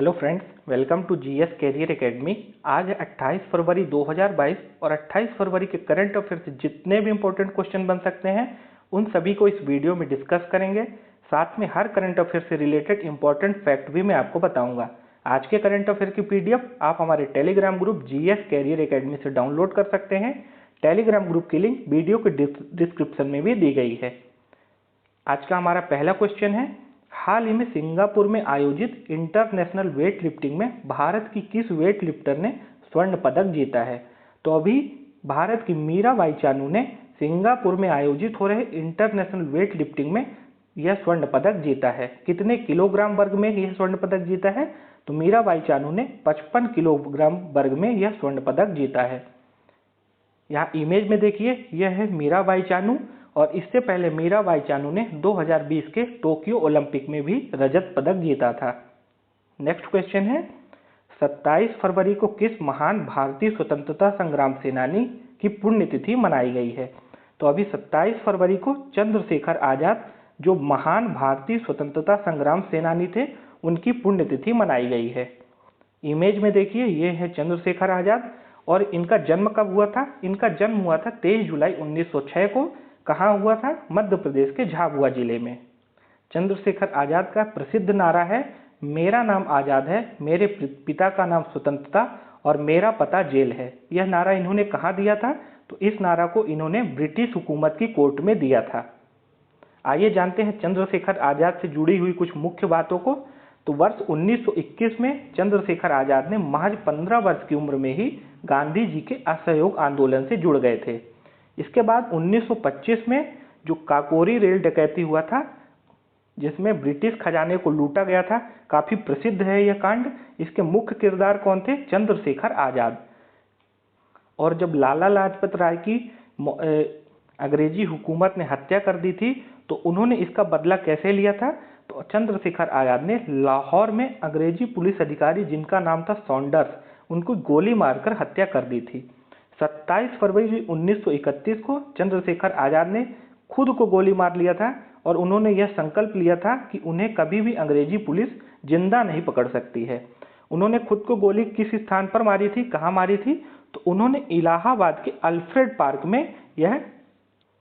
Hello friends, welcome to GS career academy. आज है 28 फरवरी 2022 और 28 फरवरी के करंट अफेयर से जितने भी इंपॉर्टेंट क्वेश्चन बन सकते हैं उन सभी को इस वीडियो में डिस्कस करेंगे। साथ में हर करंट अफेयर से रिलेटेड इंपॉर्टेंट फैक्ट भी मैं आपको बताऊंगा। आज के करंट अफेयर की पीडीएफ आप हमारे Telegram group GS career academy से डाउनलोड कर सकते हैं। टेलीग्राम ग्रुप की लिंक वीडियो के डिस्क्रिप्शन में भी दी गई है। आज का हमारा पहला क्वेश्चन है, हाल ही में सिंगापुर में आयोजित इंटरनेशनल वेट लिफ्टिंग में भारत की किस वेट लिफ्टर ने स्वर्ण पदक जीता है। तो अभी भारत की मीराबाई चानू ने सिंगापुर में आयोजित हो रहे इंटरनेशनल वेट लिफ्टिंग में यह स्वर्ण पदक जीता है। कितने किलोग्राम वर्ग में यह स्वर्ण पदक जीता है? तो मीराबाई चानू ने 55 किलोग्राम वर्ग में यह स्वर्ण पदक जीता है। यहाँ इमेज में देखिए, यह है मीराबाई चानू और इससे पहले मीराबाई चानू ने 2020 के टोक्यो ओलंपिक में भी रजत पदक जीता था। नेक्स्ट क्वेश्चन है, 27 फरवरी को किस महान भारतीय स्वतंत्रता संग्राम सेनानी की पुण्यतिथि मनाई गई है। तो अभी 27 फरवरी को चंद्रशेखर आजाद, जो महान भारतीय स्वतंत्रता संग्राम सेनानी थे, उनकी पुण्यतिथि मनाई गई है। इमेज में देखिए, ये है चंद्रशेखर आजाद और इनका जन्म कब हुआ था? इनका जन्म हुआ था 23 जुलाई 1906 को। कहाँ हुआ था? मध्य प्रदेश के झाबुआ जिले में। चंद्रशेखर आजाद का प्रसिद्ध नारा है, मेरा नाम आजाद है, मेरे पिता का नाम स्वतंत्रता और मेरा पता जेल है। यह नारा इन्होंने कहाँ दिया था? तो इस नारा को इन्होंने ब्रिटिश हुकूमत की कोर्ट में दिया था। आइए जानते हैं चंद्रशेखर आजाद से जुड़ी हुई कुछ मुख्य बातों को। तो वर्ष 1921 में चंद्रशेखर आजाद ने महज 15 वर्ष की उम्र में ही गांधी जी के असहयोग आंदोलन से जुड़ गए थे। इसके बाद 1925 में जो काकोरी रेल डकैती हुआ था, जिसमें ब्रिटिश खजाने को लूटा गया था, काफी प्रसिद्ध है यह कांड। इसके मुख्य किरदार कौन थे? चंद्रशेखर आजाद। और जब लाला लाजपत राय की अंग्रेजी हुकूमत ने हत्या कर दी थी, तो उन्होंने इसका बदला कैसे लिया था? तो चंद्रशेखर आजाद ने लाहौर में अंग्रेजी पुलिस अधिकारी, जिनका नाम था सॉन्डर्स, उनको गोली मारकर हत्या कर दी थी। 27 फरवरी 1931 को चंद्रशेखर आजाद ने खुद को गोली मार लिया था और उन्होंने यह संकल्प लिया था कि उन्हें कभी भी अंग्रेजी पुलिस जिंदा नहीं पकड़ सकती है। उन्होंने खुद को गोली किस स्थान पर मारी थी, कहाँ मारी थी? तो उन्होंने इलाहाबाद के अल्फ्रेड पार्क में यह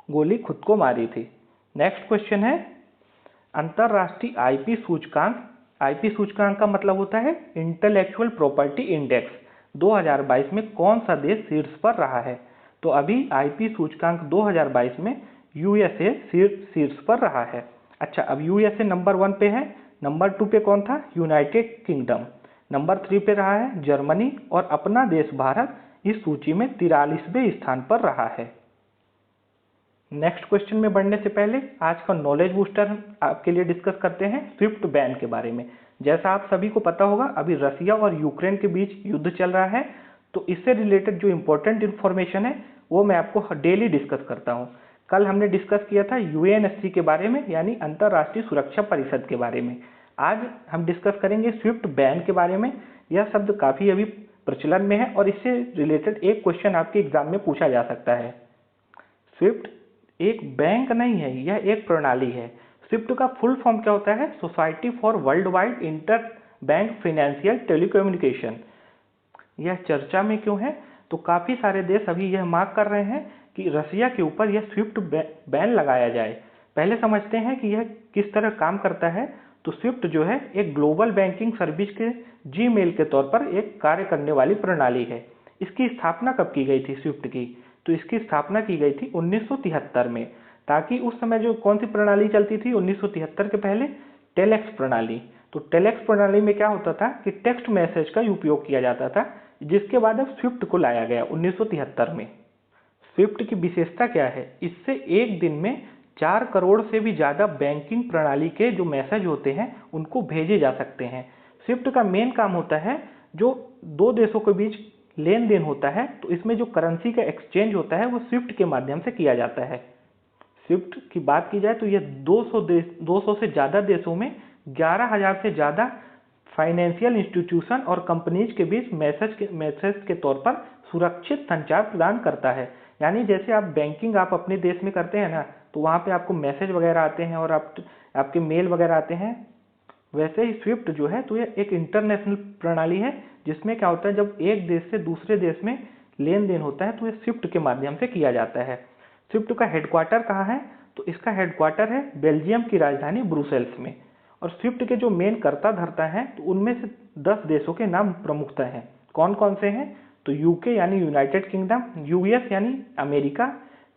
गोली खुद को मारी थी। नेक्स्ट क्वेश्चन है, अंतरराष्ट्रीय आईपी सूचकांक। आईपी सूचकांक का मतलब होता है इंटेलेक्चुअल प्रॉपर्टी इंडेक्स। 2022 में कौन सा देश शीर्ष पर रहा है? तो अभी आईपी सूचकांक 2022 में यूएसए शीर्ष पर रहा है। अच्छा, अब यूएसए नंबर 1 पे है। नंबर 2 पे कौन था? United kingdom. नंबर 3 पे रहा है जर्मनी और अपना देश भारत इस सूची में 43वें स्थान पर रहा है। नेक्स्ट क्वेश्चन में बढ़ने से पहले आज का नॉलेज बूस्टर आपके लिए डिस्कस करते हैं स्विफ्ट बैन के बारे में। जैसा आप सभी को पता होगा, अभी रसिया और यूक्रेन के बीच युद्ध चल रहा है, तो इससे रिलेटेड जो इंपॉर्टेंट इन्फॉर्मेशन है वो मैं आपको डेली डिस्कस करता हूँ। कल हमने डिस्कस किया था यूएनएससी के बारे में, यानी अंतर्राष्ट्रीय सुरक्षा परिषद के बारे में। आज हम डिस्कस करेंगे स्विफ्ट बैन के बारे में। यह शब्द काफी अभी प्रचलन में है और इससे रिलेटेड एक क्वेश्चन आपके एग्जाम में पूछा जा सकता है। स्विफ्ट एक बैंक नहीं है, यह एक प्रणाली है। स्विफ्ट का फुल फॉर्म क्या होता है? Society for world wide inter bank financial telecommunication. यह चर्चा में क्यों है? तो काफी सारे देश अभी यह मांग कर रहे हैं कि रसिया के ऊपर यह स्विफ्ट बैन लगाया जाए। पहले समझते हैं कि यह किस तरह काम करता है। तो स्विफ्ट जो है एक ग्लोबल बैंकिंग सर्विस के जीमेल के तौर पर एक कार्य करने वाली प्रणाली है। इसकी स्थापना कब की गई थी स्विफ्ट की? तो इसकी स्थापना की गई थी 1973 में, ताकि उस समय जो कौन सी प्रणाली चलती थी 1973 के पहले? टेलेक्स प्रणाली। तो टेलेक्स प्रणाली में क्या होता था कि टेक्स्ट मैसेज का उपयोग किया जाता था, जिसके बाद अब स्विफ्ट को लाया गया 1973 में। स्विफ्ट की विशेषता क्या है? इससे एक दिन में 4 करोड़ से भी ज्यादा बैंकिंग प्रणाली के जो मैसेज होते हैं उनको भेजे जा सकते हैं। स्विफ्ट का मेन काम होता है, जो दो देशों के बीच लेन देन होता है, तो इसमें जो करेंसी का एक्सचेंज होता है वो स्विफ्ट के माध्यम से किया जाता है। स्विफ्ट की बात की जाए तो यह 200 से ज्यादा देशों में 11,000 से ज्यादा फाइनेंशियल इंस्टीट्यूशन और कंपनीज के बीच मैसेज के तौर पर सुरक्षित संचार प्रदान करता है। यानी जैसे आप बैंकिंग आप अपने देश में करते हैं ना, तो वहाँ पे आपको मैसेज वगैरह आते हैं और आपके मेल वगैरह आते हैं, वैसे ही स्विफ्ट जो है तो ये एक इंटरनेशनल प्रणाली है, जिसमें क्या होता है जब एक देश से दूसरे देश में लेन देन होता है तो ये स्विफ्ट के माध्यम से किया जाता है। स्विफ्ट का हेडक्वार्टर कहाँ है? तो इसका हेडक्वार्टर है बेल्जियम की राजधानी ब्रुसेल्स में। और स्विफ्ट के जो मेन कर्ता धर्ता हैं तो उनमें से 10 देशों के नाम प्रमुखता हैं। कौन कौन से हैं? तो यूके यानी यूनाइटेड किंगडम, यूएस यानी अमेरिका,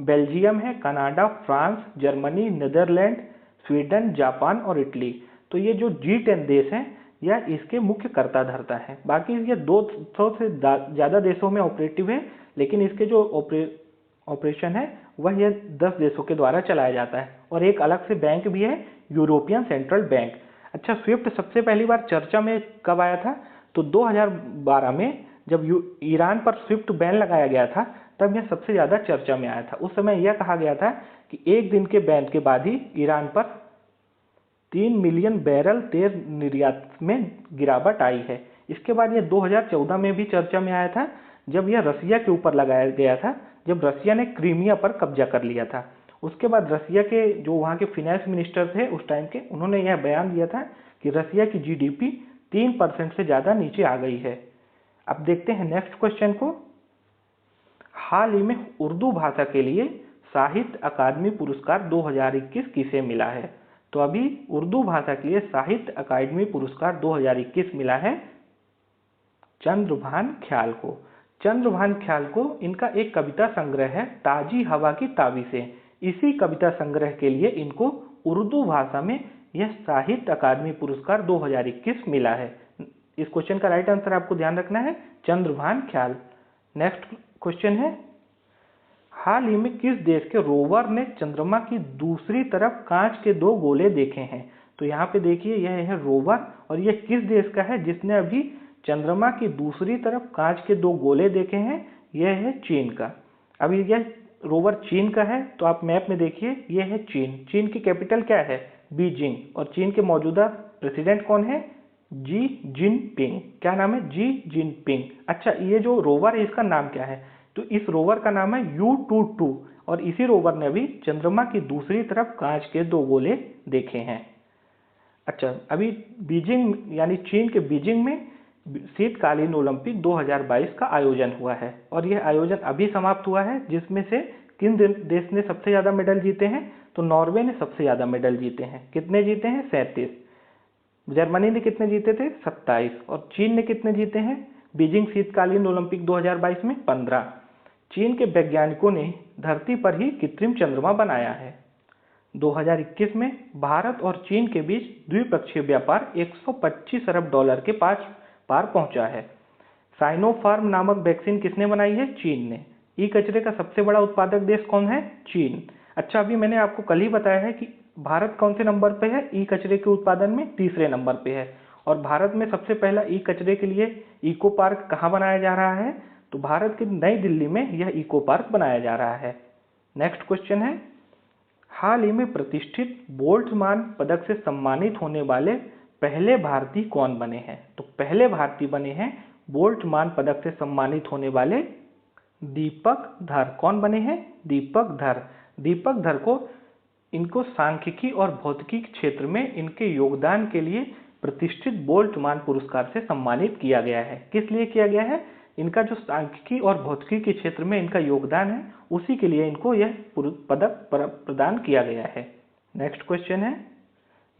बेल्जियम है, Canada, France, Germany, Netherland, Sweden, Japan और इटली। तो ये जो G10 देश हैं यह इसके मुख्य कर्ता धर्ता है। बाकी ये 200 से ज़्यादा देशों में ऑपरेटिव है, लेकिन इसके जो ऑपरेशन है वह ये 10 देशों के द्वारा चलाया जाता है। और एक अलग से बैंक भी है, यूरोपियन सेंट्रल बैंक। अच्छा, स्विफ्ट सबसे पहली बार चर्चा में कब आया था? तो 2012 में जब ईरान पर स्विफ्ट बैन लगाया गया था तब यह सबसे ज़्यादा चर्चा में आया था। उस समय यह कहा गया था कि एक दिन के बैन के बाद ही ईरान पर 3 मिलियन बैरल तेल निर्यात में गिरावट आई है। इसके बाद यह 2014 में भी चर्चा में आया था, जब यह रसिया के ऊपर लगाया गया था, जब रसिया ने क्रीमिया पर कब्जा कर लिया था। उसके बाद रसिया के जो वहाँ के फिनेंस मिनिस्टर थे उस टाइम के, उन्होंने यह बयान दिया था कि रसिया की GDP 3% से ज़्यादा नीचे आ गई है। अब देखते हैं नेक्स्ट क्वेश्चन को। हाल ही में उर्दू भाषा के लिए साहित्य अकादमी पुरस्कार 2021 किसे मिला है? तो अभी उर्दू भाषा के लिए साहित्य अकादमी पुरस्कार 2021 मिला है चंद्रभान ख्याल को। चंद्रभान ख्याल को इनका एक कविता संग्रह है ताजी हवा की ताबीसें। इसी कविता संग्रह के लिए इनको उर्दू भाषा में यह साहित्य अकादमी पुरस्कार 2021 मिला है। इस क्वेश्चन का राइट आंसर आपको ध्यान रखना है चंद्रभान ख्याल। नेक्स्ट क्वेश्चन है, हाल ही में किस देश के रोवर ने चंद्रमा की दूसरी तरफ कांच के 2 गोले देखे हैं? तो यहाँ पे देखिए यह है रोवर, और यह किस देश का है जिसने अभी चंद्रमा की दूसरी तरफ कांच के 2 गोले देखे हैं? यह है चीन का। अभी यह रोवर चीन का है, तो आप मैप में देखिए यह है चीन। चीन की कैपिटल क्या है? बीजिंग। और चीन के मौजूदा प्रेसिडेंट कौन है? Xi Jinping. क्या नाम है? Xi Jinping. अच्छा, ये जो रोवर है इसका नाम क्या है? तो इस रोवर का नाम है U22, और इसी रोवर ने अभी चंद्रमा की दूसरी तरफ कांच के 2 गोले देखे हैं। अच्छा, अभी बीजिंग यानी चीन के बीजिंग में शीतकालीन ओलंपिक 2022 का आयोजन हुआ है, और यह आयोजन अभी समाप्त हुआ है, जिसमें से किन देश ने सबसे ज़्यादा मेडल जीते हैं? तो नॉर्वे ने सबसे ज़्यादा मेडल जीते हैं। कितने जीते हैं? 37। जर्मनी ने कितने जीते थे? 27। और चीन ने कितने जीते हैं बीजिंग शीतकालीन ओलंपिक 2022 में? 15। चीन के वैज्ञानिकों ने धरती पर ही कृत्रिम चंद्रमा बनाया है। 2021 में भारत और चीन के बीच द्विपक्षीय व्यापार 125 अरब डॉलर के पार पहुंचा है। साइनोफार्म नामक वैक्सीन किसने बनाई है? चीन ने। ई कचरे का सबसे बड़ा उत्पादक देश कौन है? चीन। अच्छा, अभी मैंने आपको कल ही बताया है कि भारत कौन से नंबर पे है ई कचरे के उत्पादन में? तीसरे नंबर पे है। और भारत में सबसे पहला ई कचरे के लिए इको पार्क कहाँ बनाया जा रहा है? तो भारत की नई दिल्ली में यह इको पार्क बनाया जा रहा है। नेक्स्ट क्वेश्चन है, हाल ही में प्रतिष्ठित बोल्ट्जमान पदक से सम्मानित होने वाले पहले भारतीय कौन बने हैं? तो पहले भारतीय बने हैं बोल्ट्जमान पदक से सम्मानित होने वाले दीपक धर। कौन बने हैं? दीपक धर। दीपक धर को इनको सांख्यिकी और भौतिकी क्षेत्र में इनके योगदान के लिए प्रतिष्ठित बोल्ट्जमान पुरस्कार से सम्मानित किया गया है। किस लिए किया गया है? इनका जो सांख्यिकी और भौतिकी के क्षेत्र में इनका योगदान है, उसी के लिए इनको यह पदक प्रदान किया गया है। नेक्स्ट क्वेश्चन है,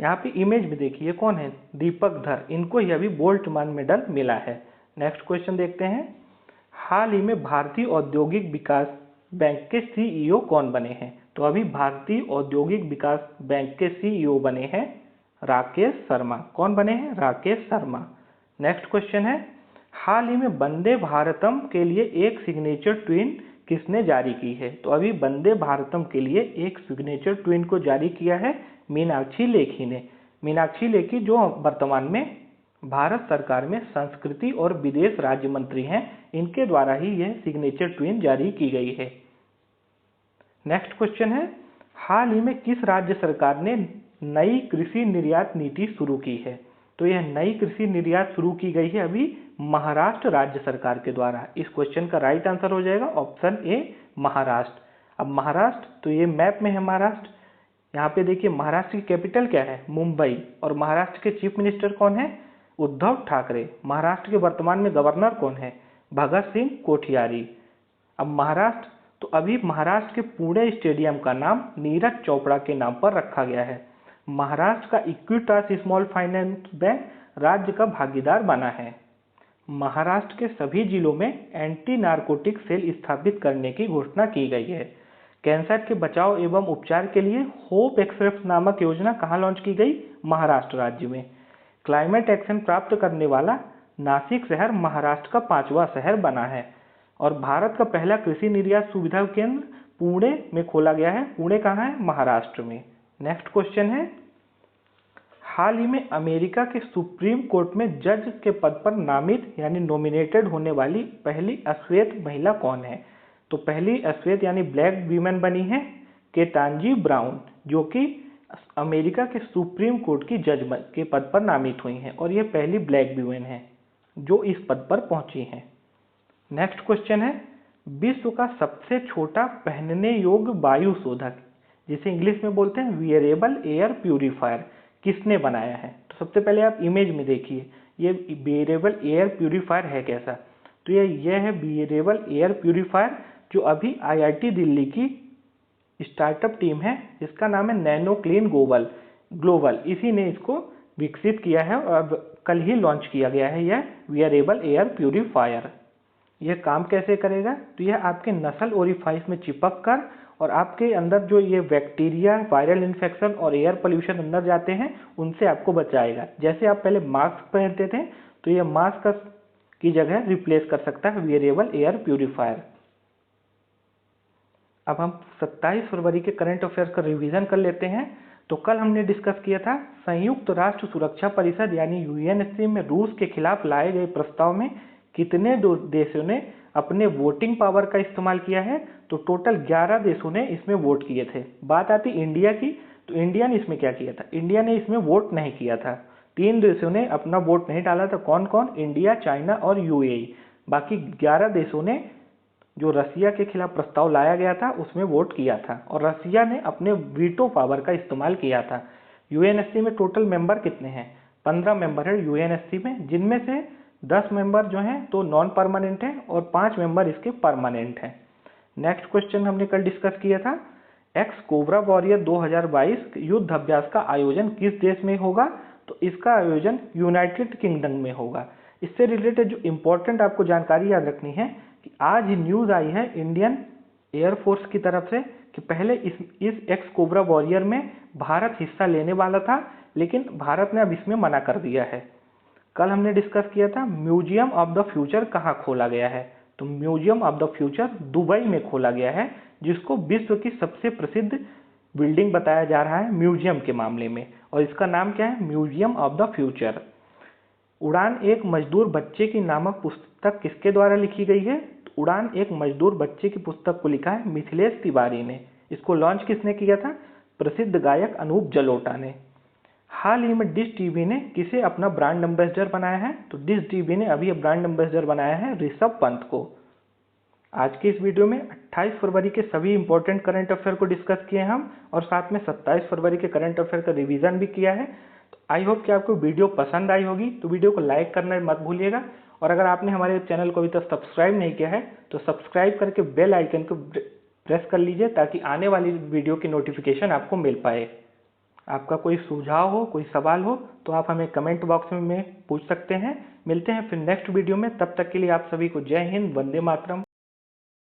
यहाँ पे इमेज में देखिए कौन है? दीपक धर। इनको यह भी बोल्ट्जमान मेडल मिला है। नेक्स्ट क्वेश्चन देखते हैं, हाल ही में भारतीय औद्योगिक विकास बैंक के CEO कौन बने हैं? तो अभी भारतीय औद्योगिक विकास बैंक के CEO बने हैं राकेश शर्मा। कौन बने हैं? राकेश शर्मा। नेक्स्ट क्वेश्चन है, हाल ही में वंदे भारतम के लिए एक सिग्नेचर ट्वीन किसने जारी की है? तो अभी वंदे भारतम के लिए एक सिग्नेचर ट्वीन को जारी किया है मीनाक्षी लेखी ने। मीनाक्षी लेखी जो वर्तमान में भारत सरकार में संस्कृति और विदेश राज्य मंत्री हैं, इनके द्वारा ही यह सिग्नेचर ट्वीन जारी की गई है। नेक्स्ट क्वेश्चन है, हाल ही में किस राज्य सरकार ने नई कृषि निर्यात नीति शुरू की है? तो यह नई कृषि निर्यात शुरू की गई है अभी महाराष्ट्र राज्य सरकार के द्वारा। इस क्वेश्चन का राइट आंसर हो जाएगा ऑप्शन ए महाराष्ट्र। अब महाराष्ट्र, तो ये मैप में है महाराष्ट्र, यहाँ पे देखिए महाराष्ट्र की कैपिटल क्या है, मुंबई, और महाराष्ट्र के चीफ मिनिस्टर कौन है, उद्धव ठाकरे। महाराष्ट्र के वर्तमान में गवर्नर कौन है, भगत सिंह कोठियारी। अब महाराष्ट्र, तो अभी महाराष्ट्र के पुणे स्टेडियम का नाम नीरज चोपड़ा के नाम पर रखा गया है। महाराष्ट्र का इक्विटास स्मॉल फाइनेंस बैंक राज्य का भागीदार बना है। महाराष्ट्र के सभी जिलों में एंटी नारकोटिक सेल स्थापित करने की घोषणा की गई है। कैंसर के बचाव एवं उपचार के लिए होप एक्सप्रेस नामक योजना कहाँ लॉन्च की गई, महाराष्ट्र राज्य में। क्लाइमेट एक्शन प्राप्त करने वाला नासिक शहर महाराष्ट्र का 5वां शहर बना है। और भारत का पहला कृषि निर्यात सुविधा केंद्र पुणे में खोला गया है। पुणे कहाँ है, महाराष्ट्र में। नेक्स्ट क्वेश्चन है, हाल ही में अमेरिका के सुप्रीम कोर्ट में जज के पद पर नामित यानी नॉमिनेटेड होने वाली पहली अश्वेत महिला कौन है। तो पहली अश्वेत यानी ब्लैक वीमेन बनी है केतांजी ब्राउन, जो कि अमेरिका के सुप्रीम कोर्ट की जज के पद पर नामित हुई हैं, और ये पहली ब्लैक वीमेन है जो इस पद पर पहुंची हैं। नेक्स्ट क्वेश्चन है, विश्व का सबसे छोटा पहनने योग्य वायु शोधक, जिसे इंग्लिश में बोलते हैं वियरेबल एयर प्यूरीफायर, किसने बनाया है। तो सबसे पहले आप इमेज में देखिए ये वियरेबल एयर प्यूरीफायर है कैसा। तो ये है वियरेबल एयर प्यूरीफायर, जो अभी आईआईटी दिल्ली की स्टार्टअप टीम है जिसका नाम है नैनो क्लीन ग्लोबल, इसी ने इसको विकसित किया है और अब कल ही लॉन्च किया गया है यह वियरेबल एयर प्यूरीफायर। यह काम कैसे करेगा, तो यह आपके नसल ओरिफाइस में चिपक कर और आपके अंदर जो ये बैक्टीरिया, वायरल इन्फेक्शन और एयर पोल्यूशन अंदर जाते हैं उनसे आपको बचाएगा। जैसे आप पहले मास्क पहनते थे तो यह मास्क की जगह रिप्लेस कर सकता है वियरेबल एयर प्यूरीफायर। अब हम 27 फरवरी के करंट अफेयर्स का रिवीजन कर लेते हैं। तो कल हमने डिस्कस किया था संयुक्त राष्ट्र सुरक्षा परिषद यानी यूएनएससी में रूस के खिलाफ लाए गए प्रस्ताव में कितने देशों ने अपने वोटिंग पावर का इस्तेमाल किया है। तो टोटल 11 देशों ने इसमें वोट किए थे। बात आती इंडिया की, तो इंडिया ने इसमें क्या किया था, इंडिया ने इसमें वोट नहीं किया था। 3 देशों ने अपना वोट नहीं डाला था। कौन कौन, इंडिया, चाइना और यूएई। बाकी 11 देशों ने जो रसिया के खिलाफ प्रस्ताव लाया गया था उसमें वोट किया था, और रसिया ने अपने वीटो पावर का इस्तेमाल किया था। यूएनएससी में टोटल मेंबर कितने हैं, 15 मेंबर है यूएनएससी में, जिनमें से 10 मेंबर जो हैं तो नॉन परमानेंट हैं और 5 मेंबर इसके परमानेंट हैं। नेक्स्ट क्वेश्चन हमने कल डिस्कस किया था, एक्स कोबरा वॉरियर 2022 युद्ध अभ्यास का आयोजन किस देश में होगा। तो इसका आयोजन यूनाइटेड किंगडम में होगा। इससे रिलेटेड जो इम्पोर्टेंट आपको जानकारी याद रखनी है कि आज ही न्यूज़ आई है इंडियन एयरफोर्स की तरफ से कि पहले इस एक्स कोबरा वॉरियर में भारत हिस्सा लेने वाला था, लेकिन भारत ने अब इसमें मना कर दिया है। कल हमने डिस्कस किया था म्यूजियम ऑफ द फ्यूचर कहाँ खोला गया है। तो museum of the future Dubai में खोला गया है, जिसको विश्व की सबसे प्रसिद्ध बिल्डिंग बताया जा रहा है म्यूजियम के मामले में, और इसका नाम क्या है, म्यूजियम ऑफ द फ्यूचर। उड़ान एक मजदूर बच्चे की नामक पुस्तक किसके द्वारा लिखी गई है। तो उड़ान एक मजदूर बच्चे की पुस्तक को लिखा है मिथिलेश तिवारी ने। इसको लॉन्च किसने किया था, प्रसिद्ध गायक अनूप जलोटा ने। हाल ही में डिश टीवी ने किसे अपना ब्रांड एम्बेसडर बनाया है। तो डिश टीवी ने अभी ब्रांड एम्बेसडर बनाया है ऋषभ पंत को। आज के इस वीडियो में 28 फरवरी के सभी इंपॉर्टेंट करंट अफेयर को डिस्कस किए हम, और साथ में 27 फरवरी के करंट अफेयर का रिवीजन भी किया है। तो आई होप कि आपको वीडियो पसंद आई होगी। तो वीडियो को लाइक करना मत भूलिएगा, और अगर आपने हमारे चैनल को अभी तक सब्सक्राइब नहीं किया है तो सब्सक्राइब करके बेल आइकन को प्रेस कर लीजिए, ताकि आने वाली वीडियो की नोटिफिकेशन आपको मिल पाए। आपका कोई सुझाव हो, कोई सवाल हो तो आप हमें कमेंट बॉक्स में पूछ सकते हैं। मिलते हैं फिर नेक्स्ट वीडियो में, तब तक के लिए आप सभी को जय हिंद, वंदे मातरम।